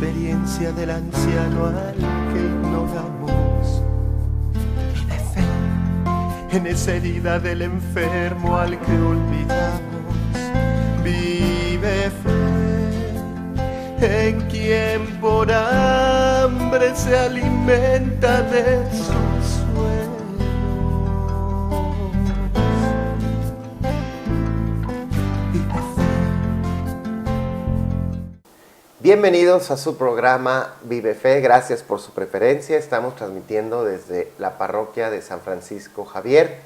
experiencia del anciano al que ignoramos. Vive fe en esa herida del enfermo al que olvidamos. Vive fe en quien por hambre se alimenta de consuelo. Bienvenidos a su programa Vive Fe, gracias por su preferencia. Estamos transmitiendo desde la parroquia de San Francisco Javier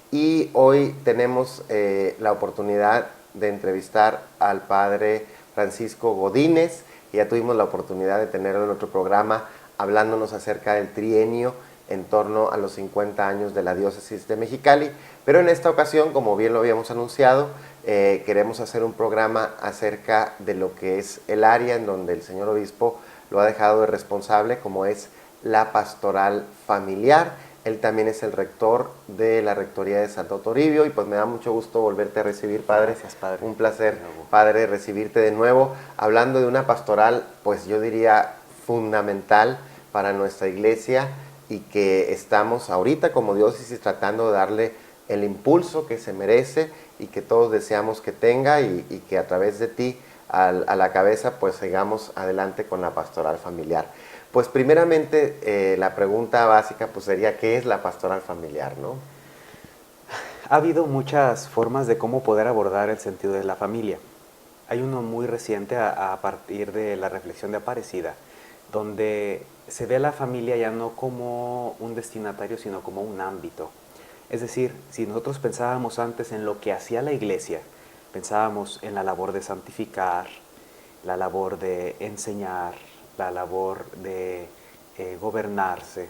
y hoy tenemos la oportunidad de entrevistar al padre Francisco Godínez. Ya tuvimos la oportunidad de tenerlo en otro programa hablándonos acerca del trienio en torno a los 50 años de la diócesis de Mexicali, pero en esta ocasión, como bien lo habíamos anunciado, queremos hacer un programa acerca de lo que es el área en donde el señor obispo lo ha dejado de responsable, como es la pastoral familiar. Él también es el rector de la Rectoría de Santo Toribio y pues me da mucho gusto volverte a recibir, padre. Gracias, padre. Un placer, padre, recibirte de nuevo, hablando de una pastoral, pues yo diría fundamental para nuestra iglesia y que estamos ahorita como diócesis tratando de darle el impulso que se merece y que todos deseamos que tenga y que a través de ti a la cabeza pues sigamos adelante con la pastoral familiar. Pues primeramente la pregunta básica pues sería ¿qué es la pastoral familiar, no? Ha habido muchas formas de cómo poder abordar el sentido de la familia. Hay uno muy reciente a partir de la reflexión de Aparecida, donde se ve a la familia ya no como un destinatario, sino como un ámbito. Es decir, si nosotros pensábamos antes en lo que hacía la iglesia, pensábamos en la labor de santificar, la labor de enseñar, la labor de gobernarse,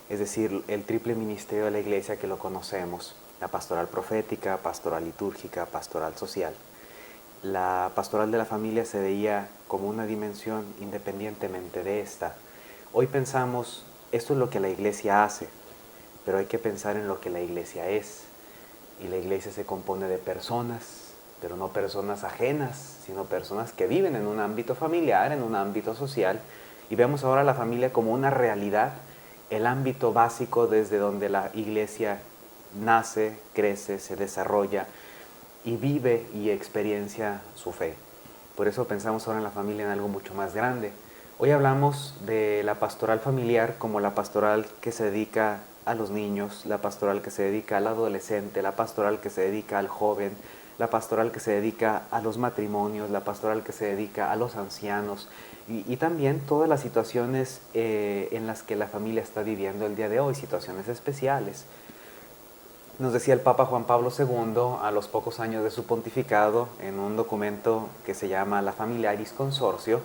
es decir, el triple ministerio de la iglesia que lo conocemos, la pastoral profética, pastoral litúrgica, pastoral social. La pastoral de la familia se veía como una dimensión independientemente de esta. Hoy pensamos, esto es lo que la iglesia hace, pero hay que pensar en lo que la iglesia es. Y la iglesia se compone de personas, pero no personas ajenas, sino personas que viven en un ámbito familiar, en un ámbito social. Y vemos ahora la familia como una realidad, el ámbito básico desde donde la iglesia nace, crece, se desarrolla y vive y experiencia su fe. Por eso pensamos ahora en la familia en algo mucho más grande. Hoy hablamos de la pastoral familiar como la pastoral que se dedica a los niños, la pastoral que se dedica al adolescente, la pastoral que se dedica al joven, la pastoral que se dedica a los matrimonios, la pastoral que se dedica a los ancianos y también todas las situaciones en las que la familia está viviendo el día de hoy, situaciones especiales. Nos decía el Papa Juan Pablo II a los pocos años de su pontificado en un documento que se llama La Familiaris Consortio,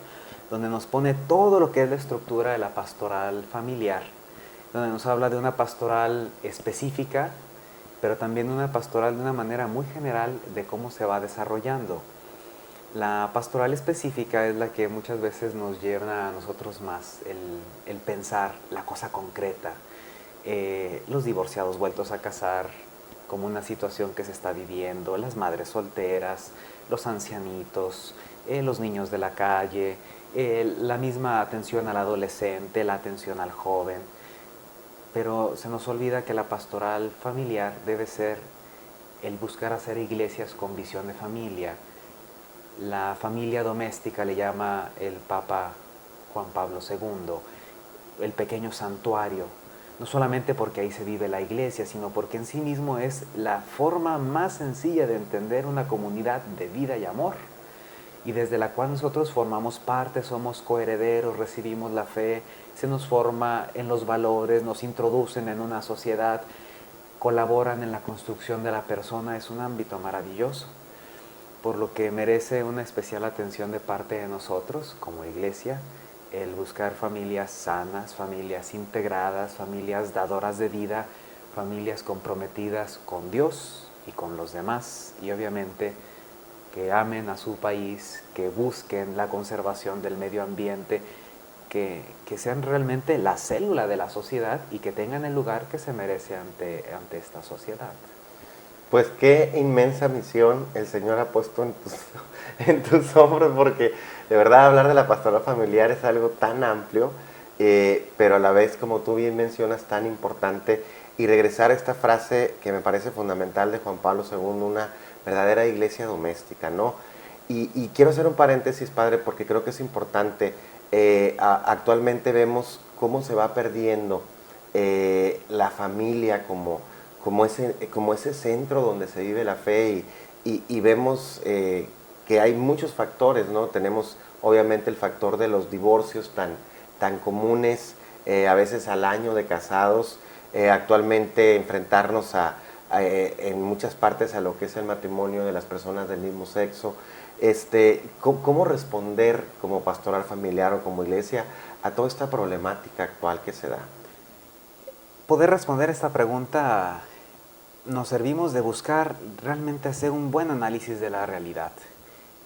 donde nos pone todo lo que es la estructura de la pastoral familiar, donde nos habla de una pastoral específica, pero también de una pastoral de una manera muy general de cómo se va desarrollando. La pastoral específica es la que muchas veces nos lleva a nosotros más el pensar la cosa concreta, los divorciados vueltos a casar como una situación que se está viviendo, las madres solteras, los ancianitos, los niños de la calle, la misma atención al adolescente, la atención al joven. Pero se nos olvida que la pastoral familiar debe ser el buscar hacer iglesias con visión de familia. La familia doméstica le llama el Papa Juan Pablo II, el pequeño santuario, no solamente porque ahí se vive la iglesia, sino porque en sí mismo es la forma más sencilla de entender una comunidad de vida y amor, y desde la cual nosotros formamos parte, somos coherederos, recibimos la fe, se nos forma en los valores, nos introducen en una sociedad, colaboran en la construcción de la persona. Es un ámbito maravilloso, por lo que merece una especial atención de parte de nosotros como iglesia, el buscar familias sanas, familias integradas, familias dadoras de vida, familias comprometidas con Dios y con los demás, y obviamente que amen a su país, que busquen la conservación del medio ambiente, que sean realmente la célula de la sociedad y que tengan el lugar que se merece ante esta sociedad. Pues qué inmensa misión el Señor ha puesto en en tus hombros, porque de verdad hablar de la pastoral familiar es algo tan amplio, pero a la vez, como tú bien mencionas, tan importante. Y regresar a esta frase que me parece fundamental de Juan Pablo II, una verdadera iglesia doméstica, ¿no? Y quiero hacer un paréntesis, padre, porque creo que es importante. Actualmente vemos cómo se va perdiendo la familia como ese centro donde se vive la fe y vemos que hay muchos factores, ¿no? Tenemos obviamente el factor de los divorcios tan comunes, a veces al año de casados, actualmente enfrentarnos en muchas partes a lo que es el matrimonio de las personas del mismo sexo. ¿Cómo responder como pastoral familiar o como iglesia a toda esta problemática actual que se da? Poder responder esta pregunta nos servimos de buscar realmente hacer un buen análisis de la realidad.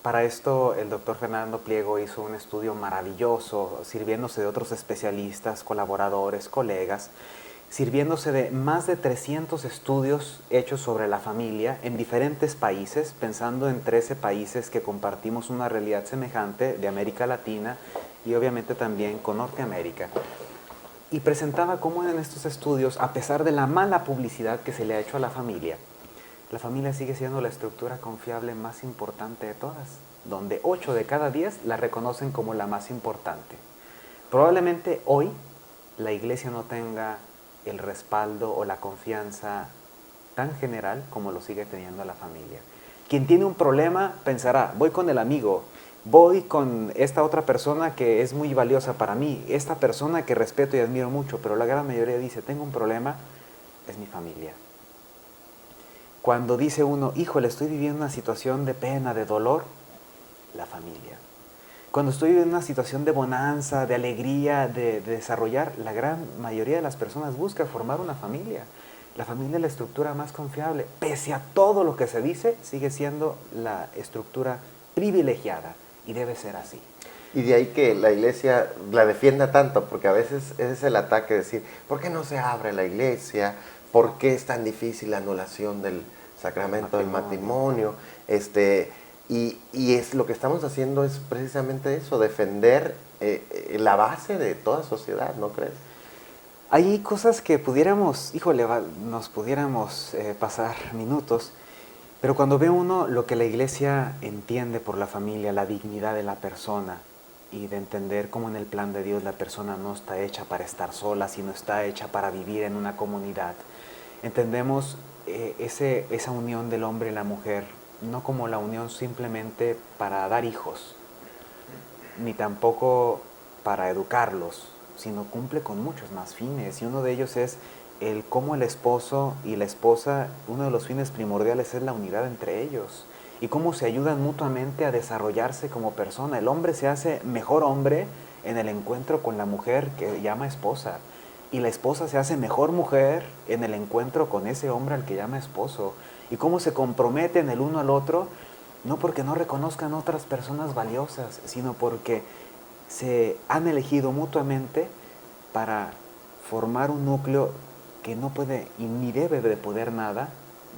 Para esto el doctor Fernando Pliego hizo un estudio maravilloso, sirviéndose de otros especialistas, colaboradores, colegas, sirviéndose de más de 300 estudios hechos sobre la familia en diferentes países, pensando en 13 países que compartimos una realidad semejante de América Latina y obviamente también con Norteamérica. Y presentaba cómo en estos estudios, a pesar de la mala publicidad que se le ha hecho a la familia sigue siendo la estructura confiable más importante de todas, donde 8 de cada 10 la reconocen como la más importante. Probablemente hoy la iglesia no tenga el respaldo o la confianza tan general como lo sigue teniendo la familia. Quien tiene un problema pensará, voy con el amigo, voy con esta otra persona que es muy valiosa para mí, esta persona que respeto y admiro mucho, pero la gran mayoría dice, tengo un problema, es mi familia. Cuando dice uno, híjole, estoy viviendo una situación de pena, de dolor, la familia. Cuando estoy viviendo una situación de bonanza, de alegría, de desarrollar, la gran mayoría de las personas busca formar una familia. La familia es la estructura más confiable. Pese a todo lo que se dice, sigue siendo la estructura privilegiada y debe ser así. Y de ahí que la iglesia la defienda tanto, porque a veces ese es el ataque, decir, ¿por qué no se abre la iglesia? ¿Por qué es tan difícil la anulación del sacramento del matrimonio? Y es lo que estamos haciendo es precisamente eso, defender la base de toda sociedad, ¿no crees? Hay cosas que pudiéramos, híjole, nos pudiéramos pasar minutos, pero cuando ve uno lo que la iglesia entiende por la familia, la dignidad de la persona, y de entender cómo en el plan de Dios la persona no está hecha para estar sola, sino está hecha para vivir en una comunidad. Entendemos esa unión del hombre y la mujer, no como la unión simplemente para dar hijos, ni tampoco para educarlos, sino cumple con muchos más fines. Y uno de ellos es el cómo el esposo y la esposa, uno de los fines primordiales es la unidad entre ellos. Y cómo se ayudan mutuamente a desarrollarse como persona. El hombre se hace mejor hombre en el encuentro con la mujer que llama esposa. Y la esposa se hace mejor mujer en el encuentro con ese hombre al que llama esposo. Y cómo se comprometen el uno al otro, no porque no reconozcan otras personas valiosas, sino porque se han elegido mutuamente para formar un núcleo que no puede y ni debe de poder nada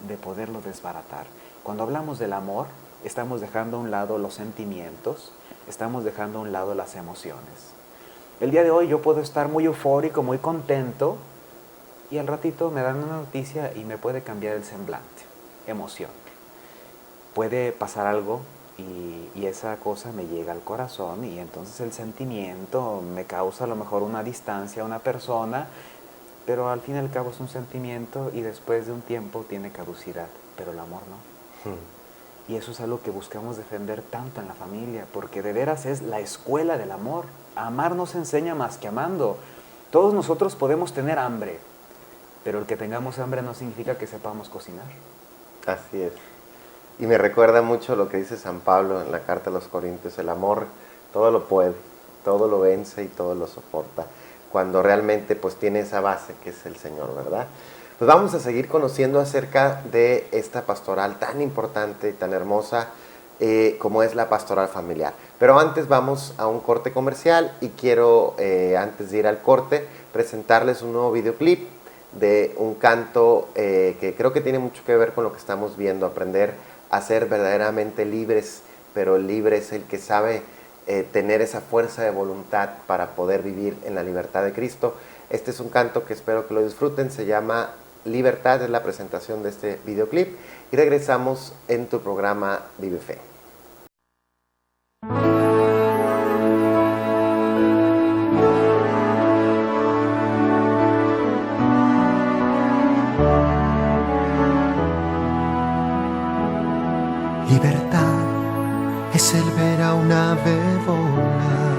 de poderlo desbaratar. Cuando hablamos del amor, estamos dejando a un lado los sentimientos, estamos dejando a un lado las emociones. El día de hoy yo puedo estar muy eufórico, muy contento, y al ratito me dan una noticia y me puede cambiar el semblante, emoción. Puede pasar algo y esa cosa me llega al corazón y entonces el sentimiento me causa a lo mejor una distancia a una persona, pero al fin y al cabo es un sentimiento y después de un tiempo tiene caducidad, pero el amor no. Y eso es algo que buscamos defender tanto en la familia, porque de veras es la escuela del amor. Amar no se enseña más que amando. Todos nosotros podemos tener hambre, pero el que tengamos hambre no significa que sepamos cocinar. Así es. Y me recuerda mucho lo que dice San Pablo en la carta a los Corintios, el amor todo lo puede, todo lo vence y todo lo soporta, cuando realmente pues tiene esa base que es el Señor, ¿verdad? Pues vamos a seguir conociendo acerca de esta pastoral tan importante y tan hermosa como es la pastoral familiar. Pero antes vamos a un corte comercial y quiero, antes de ir al corte, presentarles un nuevo videoclip de un canto que creo que tiene mucho que ver con lo que estamos viendo, aprender a ser verdaderamente libres, pero el libre es el que sabe tener esa fuerza de voluntad para poder vivir en la libertad de Cristo. Este es un canto que espero que lo disfruten, se llama Libertad, es la presentación de este videoclip, y regresamos en tu programa Vive Fe. Libertad es el ver a un ave volar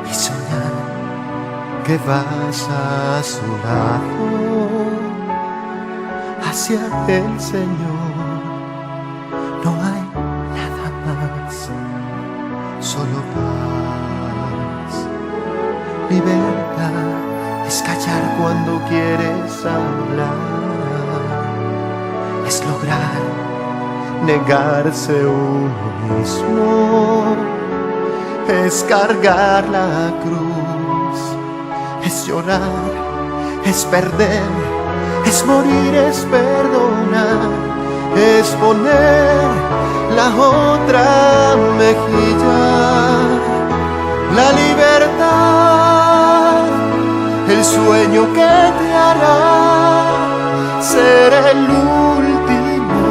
y soñar que vas a su lado, hacia el Señor. No hay nada más, solo paz. Libertad es callar cuando quieres hablar, es lograr negarse uno mismo, es cargar la cruz, es llorar, es perder, es morir, es perdonar, es poner la otra mejilla. La libertad, el sueño que te hará ser el último,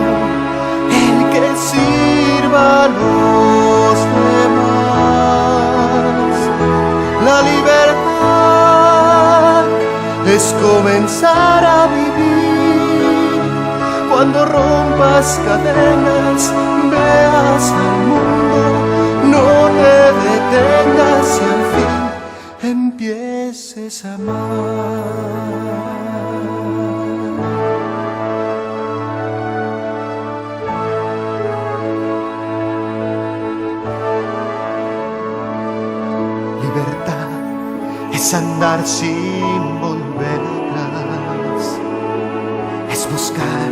el que sirva a los demás. La libertad es comenzar a vivir. Cuando rompas cadenas, veas al mundo, no te detengas y al fin empieces a amar. Libertad es andar sin volver atrás, es buscar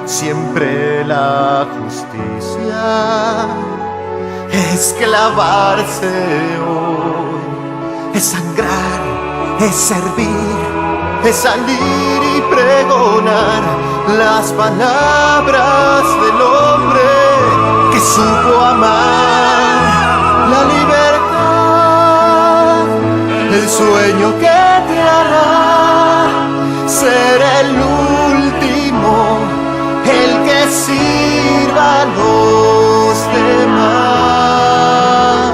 siempre la justicia, es clavarse hoy, es sangrar, es servir, es salir y pregonar las palabras del hombre que supo amar. La libertad, el sueño que te hará ser el último, el que sirva a los demás.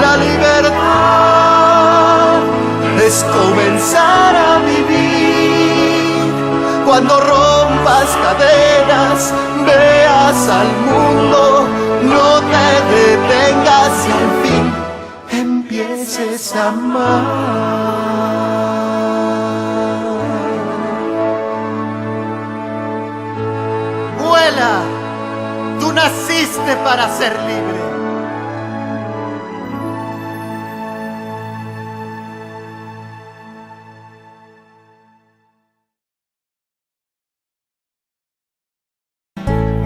La libertad es comenzar a vivir. Cuando rompas cadenas, veas al mundo, no te detengas y al fin empieces a amar. Vuela, tú naciste para ser libre.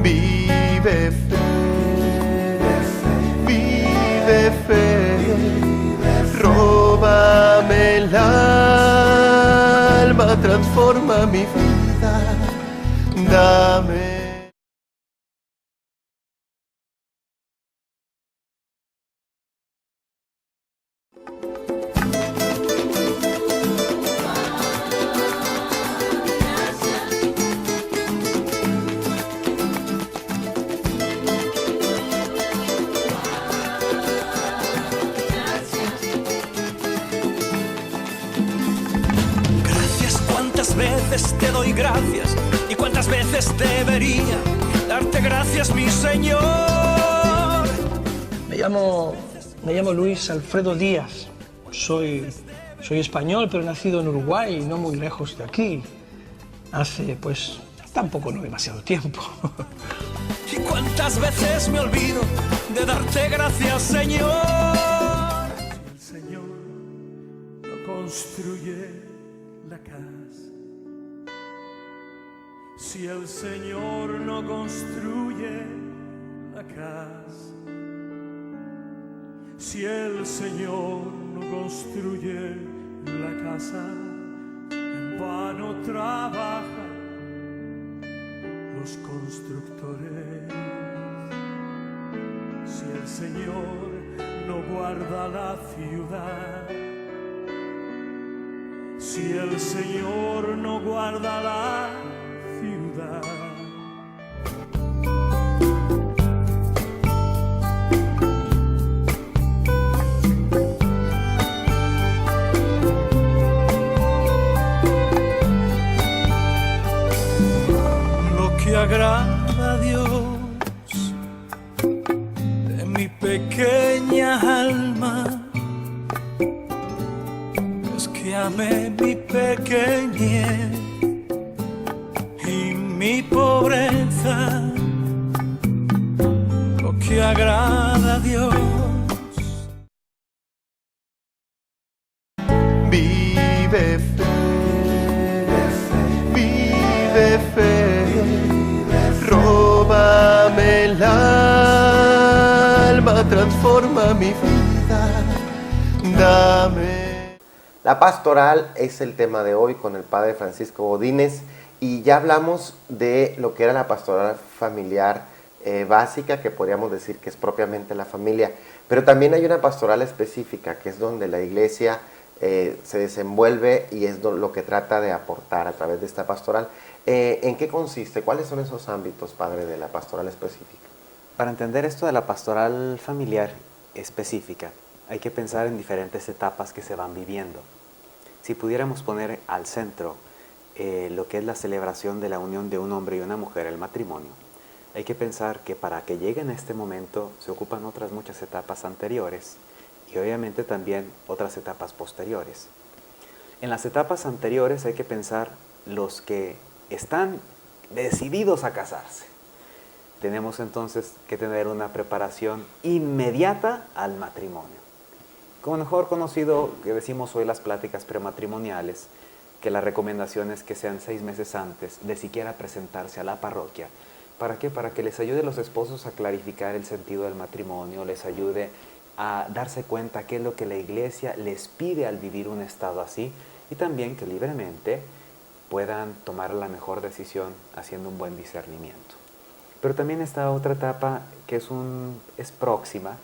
Vive fe, vive fe, róbame el alma, transforma mi vida, dame. ¿Cuántas veces te doy gracias y cuántas veces debería darte gracias, mi Señor? Me llamo Luis Alfredo Díaz. Soy español, pero nacido en Uruguay, no muy lejos de aquí. Hace, pues, tampoco no demasiado tiempo. ¿Y cuántas veces me olvido de darte gracias, Señor? Si el Señor no construye la casa, si el Señor no construye la casa, si el Señor no construye la casa, vano trabajan los constructores. Si el Señor no guarda la ciudad, si el Señor no guarda la ciudad, lo que agrada a Dios de mi pequeña alma es que amé mi pequeñez y mi pobreza. Lo que agrada a Dios. Vive fe, vive fe, róbame el alma, transforma mi vida, dame. La pastoral es el tema de hoy con el padre Francisco Godínez y ya hablamos de lo que era la pastoral familiar básica, que podríamos decir que es propiamente la familia, pero también hay una pastoral específica que es donde la iglesia se desenvuelve y es lo que trata de aportar a través de esta pastoral. ¿En qué consiste? ¿Cuáles son esos ámbitos, padre, de la pastoral específica? Para entender esto de la pastoral familiar específica, hay que pensar en diferentes etapas que se van viviendo. Si pudiéramos poner al centro lo que es la celebración de la unión de un hombre y una mujer, el matrimonio, hay que pensar que para que lleguen a este momento se ocupan otras muchas etapas anteriores y obviamente también otras etapas posteriores. En las etapas anteriores hay que pensar los que están decididos a casarse. Tenemos entonces que tener una preparación inmediata al matrimonio. Como mejor conocido que decimos hoy las pláticas prematrimoniales, que la recomendación es que sean 6 meses antes de siquiera presentarse a la parroquia. ¿Para qué? Para que les ayude a los esposos a clarificar el sentido del matrimonio, les ayude a darse cuenta qué es lo que la iglesia les pide al vivir un estado así y también que libremente puedan tomar la mejor decisión haciendo un buen discernimiento. Pero también está otra etapa que es próxima,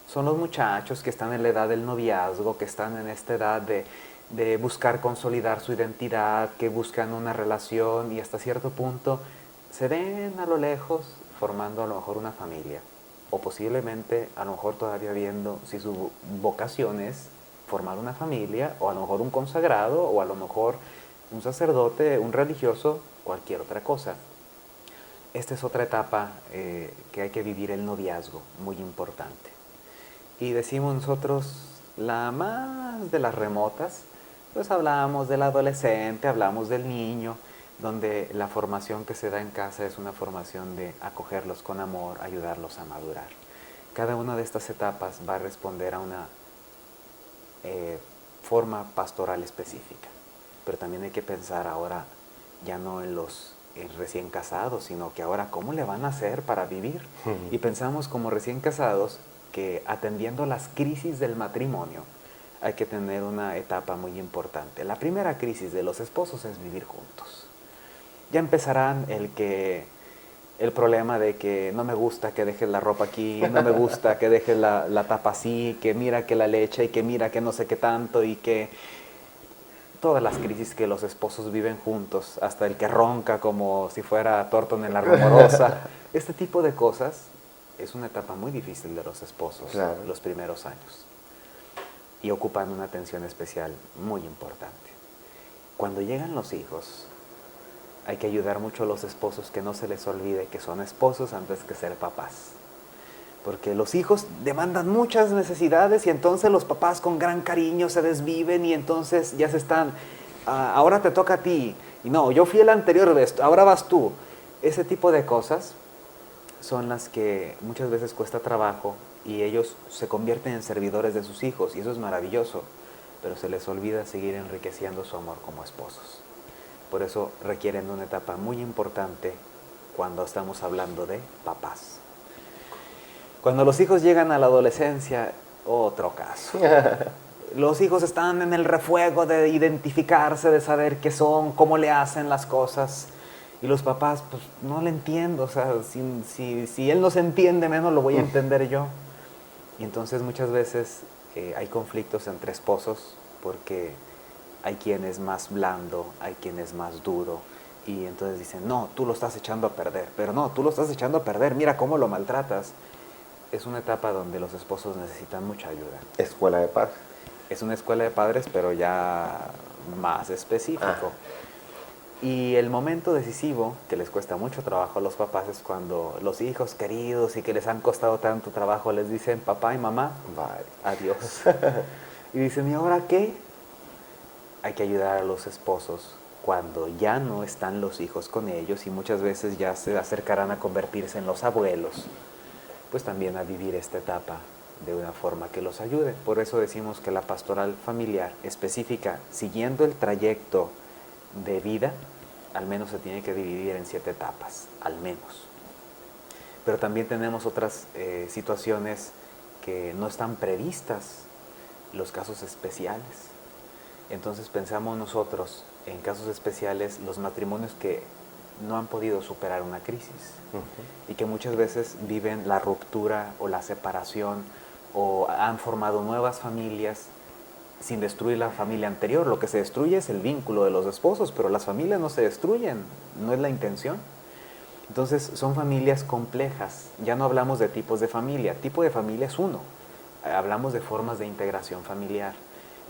son los muchachos que están en la edad del noviazgo, que están en esta edad de buscar consolidar su identidad, que buscan una relación y hasta cierto punto se ven a lo lejos formando a lo mejor una familia o posiblemente a lo mejor todavía viendo si su vocación es formar una familia o a lo mejor un consagrado o a lo mejor un sacerdote, un religioso, cualquier otra cosa. Esta es otra etapa que hay que vivir, el noviazgo, muy importante. Y decimos nosotros, la más de las remotas, pues hablamos del adolescente, hablamos del niño, donde la formación que se da en casa es una formación de acogerlos con amor, ayudarlos a madurar. Cada una de estas etapas va a responder a una forma pastoral específica, pero también hay que pensar ahora ya no en los recién casados, sino que ahora cómo le van a hacer para vivir. Y pensamos como recién casados que atendiendo las crisis del matrimonio hay que tener una etapa muy importante. La primera crisis de los esposos es vivir juntos. Ya empezarán el problema de que no me gusta que dejes la ropa aquí, no me gusta que dejes la tapa así, que mira que la leche y que mira que no sé qué tanto y que todas las crisis que los esposos viven juntos, hasta el que ronca como si fuera Torton en la rumorosa. Este tipo de cosas es una etapa muy difícil de los esposos, claro, los primeros años. Y ocupan una atención especial muy importante. Cuando llegan los hijos, hay que ayudar mucho a los esposos que no se les olvide que son esposos antes que ser papás. Porque los hijos demandan muchas necesidades y entonces los papás con gran cariño se desviven y entonces ya se están, ahora te toca a ti, y no, yo fui el anterior de esto, ahora vas tú. Ese tipo de cosas son las que muchas veces cuesta trabajo y ellos se convierten en servidores de sus hijos y eso es maravilloso, pero se les olvida seguir enriqueciendo su amor como esposos. Por eso requieren una etapa muy importante cuando estamos hablando de papás. Cuando los hijos llegan a la adolescencia, otro caso. los hijos están en el refuego de identificarse, de saber qué son, cómo le hacen las cosas. Y los papás, pues no le entiendo, o sea, si él no se entiende, menos lo voy a entender yo. Y entonces muchas veces hay conflictos entre esposos porque hay quien es más blando, hay quien es más duro. Y entonces dicen, no, tú lo estás echando a perder. Pero no, tú lo estás echando a perder, mira cómo lo maltratas. Es una etapa donde los esposos necesitan mucha ayuda. Escuela de padres. Es una escuela de padres, pero ya más específico. Y el momento decisivo, que les cuesta mucho trabajo a los papás, es cuando los hijos queridos y que les han costado tanto trabajo les dicen, papá y mamá, adiós. Y dicen, ¿y ahora qué? Hay que ayudar a los esposos cuando ya no están los hijos con ellos y muchas veces ya se acercarán a convertirse en los abuelos, pues también a vivir esta etapa de una forma que los ayude. Por eso decimos que la pastoral familiar específica, siguiendo el trayecto de vida, al menos se tiene que dividir en 7 etapas, al menos. Pero también tenemos otras situaciones que no están previstas, los casos especiales. Entonces pensamos nosotros, en casos especiales, los matrimonios que no han podido superar una crisis y que muchas veces viven la ruptura o la separación o han formado nuevas familias sin destruir la familia anterior. Lo que se destruye es el vínculo de los esposos, pero las familias no se destruyen, no es la intención. Entonces son familias complejas. Ya no hablamos de tipos de familia, tipo de familia es uno. Hablamos de formas de integración familiar.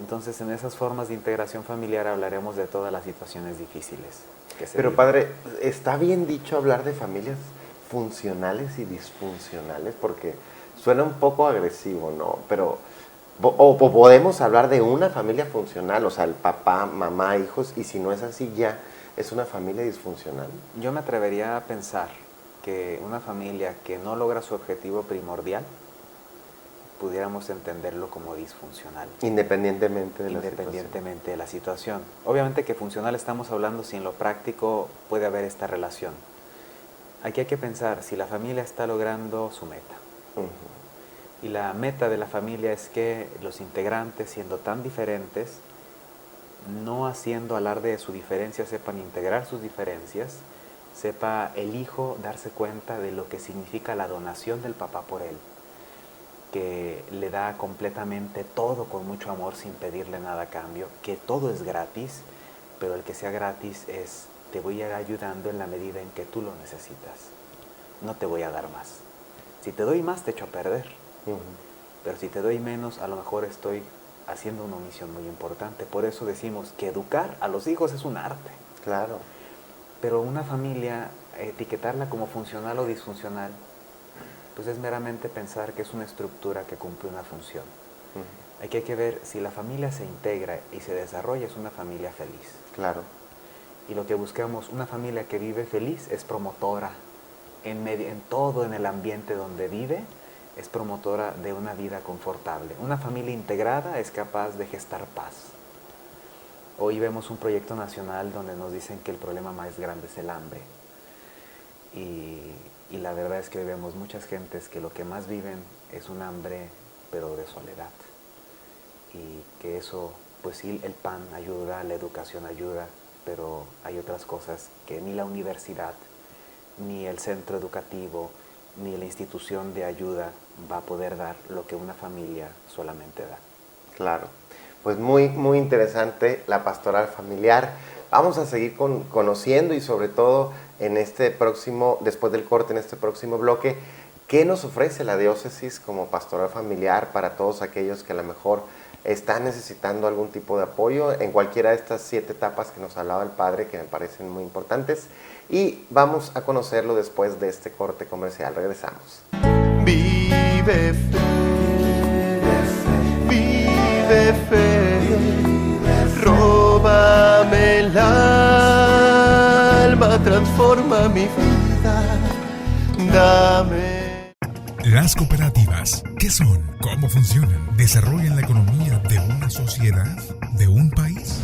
Entonces en esas formas de integración familiar hablaremos de todas las situaciones difíciles que se Pero viven. padre, ¿está bien dicho hablar de familias funcionales y disfuncionales? Porque suena un poco agresivo, ¿no? Pero o podemos hablar de una familia funcional, o sea, el papá, mamá, hijos, y si no es así ya es una familia disfuncional. Yo me atrevería a pensar que una familia que no logra su objetivo primordial, pudiéramos entenderlo como disfuncional. Independientemente de Independientemente de la situación. Obviamente que funcional estamos hablando si en lo práctico puede haber esta relación. Aquí hay que pensar si la familia está logrando su meta. Y la meta de la familia es que los integrantes, siendo tan diferentes, no haciendo alarde de su diferencia, sepan integrar sus diferencias, sepa el hijo darse cuenta de lo que significa la donación del papá por él, que le da completamente todo con mucho amor sin pedirle nada a cambio, que todo es gratis, pero el que sea gratis es te voy a ir ayudando en la medida en que tú lo necesitas, no te voy a dar más. Si te doy más te echo a perder, pero si te doy menos a lo mejor estoy haciendo una omisión muy importante. Por eso decimos que educar a los hijos es un arte. Claro. Pero una familia, etiquetarla como funcional o disfuncional, pues es meramente pensar que es una estructura que cumple una función. Aquí hay que ver si la familia se integra y se desarrolla, es una familia feliz. Claro. Y lo que buscamos, una familia que vive feliz, es promotora en todo, en el ambiente donde vive, es promotora de una vida confortable. Una familia integrada es capaz de gestar paz. Hoy vemos un proyecto nacional donde nos dicen que el problema más grande es el hambre. Y la verdad es que hoy vemos muchas gentes que lo que más viven es un hambre, pero de soledad. Y que eso, pues sí, el pan ayuda, la educación ayuda, pero hay otras cosas que ni la universidad, ni el centro educativo, ni la institución de ayuda va a poder dar lo que una familia solamente da. Claro. Pues muy, muy interesante la pastoral familiar. Vamos a seguir conociendo y sobre todo en este próximo, después del corte, en este próximo bloque, ¿qué nos ofrece la diócesis como pastoral familiar para todos aquellos que a lo mejor están necesitando algún tipo de apoyo en cualquiera de estas 7 etapas que nos hablaba el padre, que me parecen muy importantes? Y vamos a conocerlo después de este corte comercial. Regresamos. Vive fe, vive fe, róbame el alma, transforma mi vida, dame. Las cooperativas, ¿qué son? ¿Cómo funcionan? ¿Desarrollan la economía de una sociedad? ¿De un país?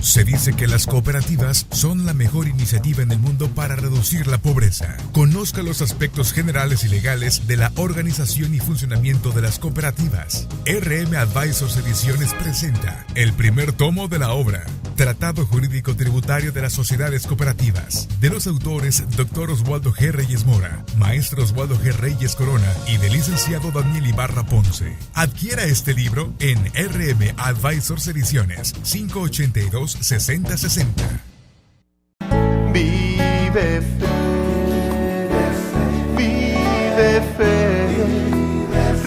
Se dice que las cooperativas son la mejor iniciativa en el mundo para reducir la pobreza. Conozca los aspectos generales y legales de la organización y funcionamiento de las cooperativas. RM Advisors Ediciones presenta el primer tomo de la obra Tratado Jurídico Tributario de las Sociedades Cooperativas, de los autores Dr. Oswaldo G. Reyes Mora, Maestro Oswaldo G. Reyes Corona y del licenciado Daniel Ibarra Ponce. Adquiera este libro en RM Advisors Ediciones 582-6060. Vive fe, vive fe,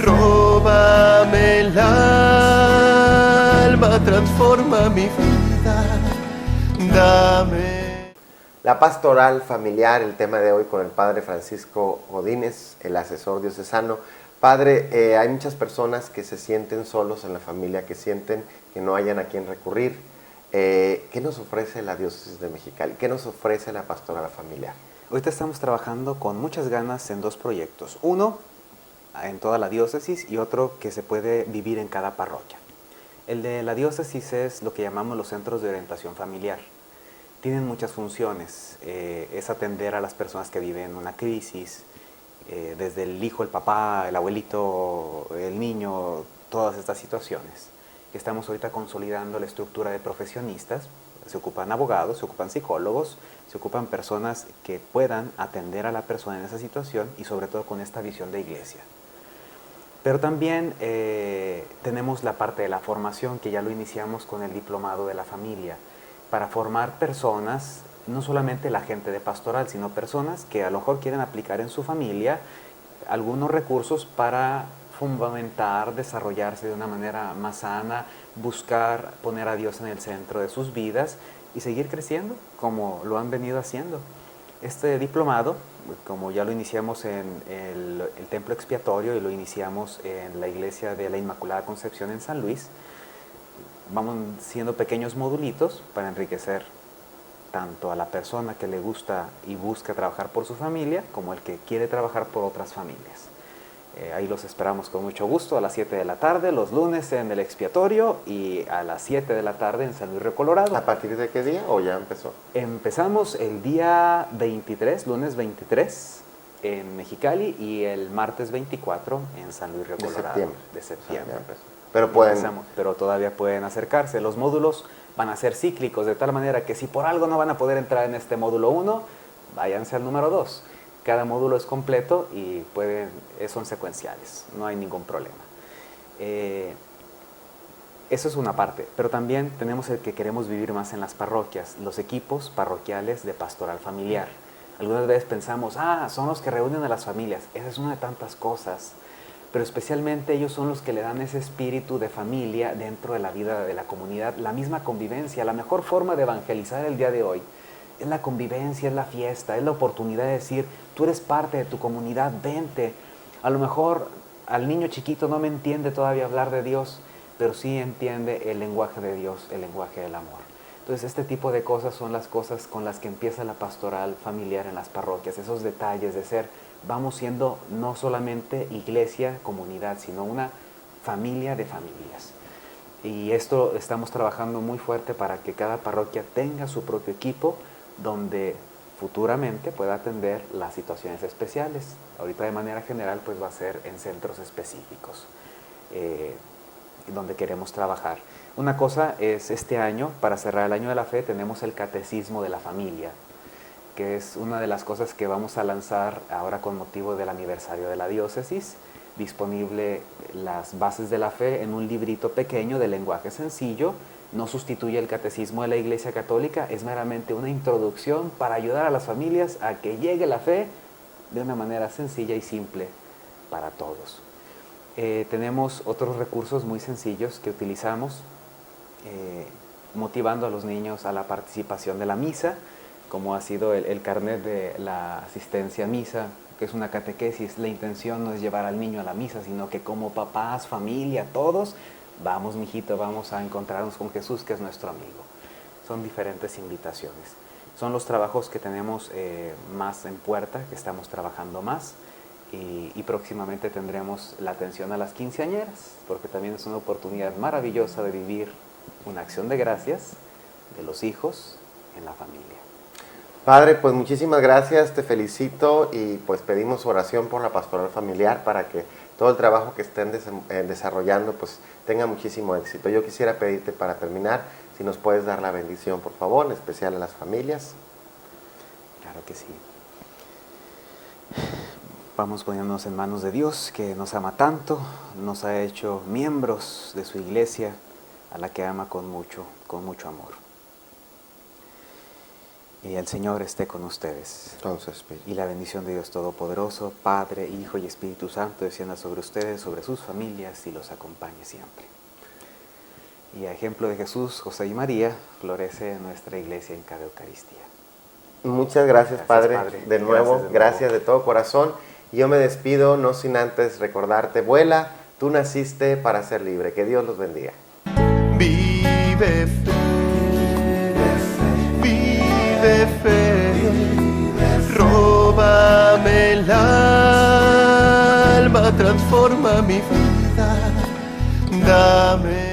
róbame el alma, transforma mi vida, dame. La pastoral familiar, el tema de hoy con el padre Francisco Godínez, el asesor diocesano. Padre, hay muchas personas que se sienten solos en la familia, que sienten que no hayan a quien recurrir. ¿Qué nos ofrece la diócesis de Mexicali? ¿Qué nos ofrece la pastoral familiar? Ahorita estamos trabajando con muchas ganas en dos proyectos. Uno en toda la diócesis y otro que se puede vivir en cada parroquia. El de la diócesis es lo que llamamos los centros de orientación familiar. Tienen muchas funciones. Es atender a las personas que viven una crisis, desde el hijo, el papá, el abuelito, el niño, todas estas situaciones. Estamos ahorita consolidando la estructura de profesionistas. Se ocupan abogados, se ocupan psicólogos, se ocupan personas que puedan atender a la persona en esa situación y sobre todo con esta visión de iglesia. Pero también tenemos la parte de la formación, que ya lo iniciamos con el diplomado de la familia, para formar personas, no solamente la gente de pastoral, sino personas que a lo mejor quieren aplicar en su familia algunos recursos para fundamentar, desarrollarse de una manera más sana, buscar poner a Dios en el centro de sus vidas y seguir creciendo como lo han venido haciendo. Este diplomado, como ya lo iniciamos en el templo expiatorio y lo iniciamos en la iglesia de la Inmaculada Concepción en San Luis, vamos siendo pequeños modulitos para enriquecer tanto a la persona que le gusta y busca trabajar por su familia, como el que quiere trabajar por otras familias. Ahí los esperamos con mucho gusto a las 7 de la tarde, los lunes en el expiatorio y a las 7 de la tarde en San Luis Río Colorado. ¿A partir de qué día o ya empezó? Empezamos el día 23, lunes 23 en Mexicali y el martes 24 en San Luis Río Colorado. De septiembre. Pero pero todavía pueden acercarse. Los módulos van a ser cíclicos, de tal manera que si por algo no van a poder entrar en este módulo 1, váyanse al número 2. Cada módulo es completo y son secuenciales, no hay ningún problema. Eso es una parte, pero también tenemos el que queremos vivir más en las parroquias, los equipos parroquiales de pastoral familiar. Algunas veces pensamos, son los que reúnen a las familias. Esa es una de tantas cosas, pero especialmente ellos son los que le dan ese espíritu de familia dentro de la vida de la comunidad, la misma convivencia. La mejor forma de evangelizar el día de hoy es la convivencia, es la fiesta, es la oportunidad de decir, tú eres parte de tu comunidad, vente. A lo mejor al niño chiquito no me entiende todavía hablar de Dios, pero sí entiende el lenguaje de Dios, el lenguaje del amor. Entonces este tipo de cosas son las cosas con las que empieza la pastoral familiar en las parroquias, esos detalles de ser, vamos siendo no solamente iglesia, comunidad, sino una familia de familias. Y esto estamos trabajando muy fuerte para que cada parroquia tenga su propio equipo, donde futuramente pueda atender las situaciones especiales. Ahorita de manera general pues va a ser en centros específicos donde queremos trabajar. Una cosa es este año, para cerrar el año de la fe, tenemos el Catecismo de la Familia, que es una de las cosas que vamos a lanzar ahora con motivo del aniversario de la diócesis, disponible las bases de la fe en un librito pequeño de lenguaje sencillo. No sustituye el catecismo de la Iglesia Católica, es meramente una introducción para ayudar a las familias a que llegue la fe de una manera sencilla y simple para todos. Tenemos otros recursos muy sencillos que utilizamos, motivando a los niños a la participación de la misa, como ha sido el carnet de la asistencia a misa, que es una catequesis. La intención no es llevar al niño a la misa, sino que como papás, familia, todos, vamos, mijito, vamos a encontrarnos con Jesús, que es nuestro amigo. Son diferentes invitaciones. Son los trabajos que tenemos más en puerta, que estamos trabajando más. Y próximamente tendremos la atención a las quinceañeras, porque también es una oportunidad maravillosa de vivir una acción de gracias de los hijos en la familia. Padre, pues muchísimas gracias, te felicito y pues pedimos oración por la pastoral familiar para que todo el trabajo que estén desarrollando pues tenga muchísimo éxito. Yo quisiera pedirte para terminar, si nos puedes dar la bendición, por favor, en especial a las familias. Claro que sí. Vamos poniéndonos en manos de Dios, que nos ama tanto, nos ha hecho miembros de su iglesia, a la que ama con mucho amor. Y el Señor esté con ustedes. Entonces, Y la bendición de Dios Todopoderoso, Padre, Hijo y Espíritu Santo, descienda sobre ustedes, sobre sus familias y los acompañe siempre. Y a ejemplo de Jesús, José y María, florece nuestra iglesia en cada Eucaristía. muchas gracias, Padre, de nuevo, gracias de todo corazón. Yo me despido, no sin antes recordarte, vuela, tú naciste para ser libre. Que Dios los bendiga. Vive fe, vive fe, róbame el alma, transforma mi vida, dame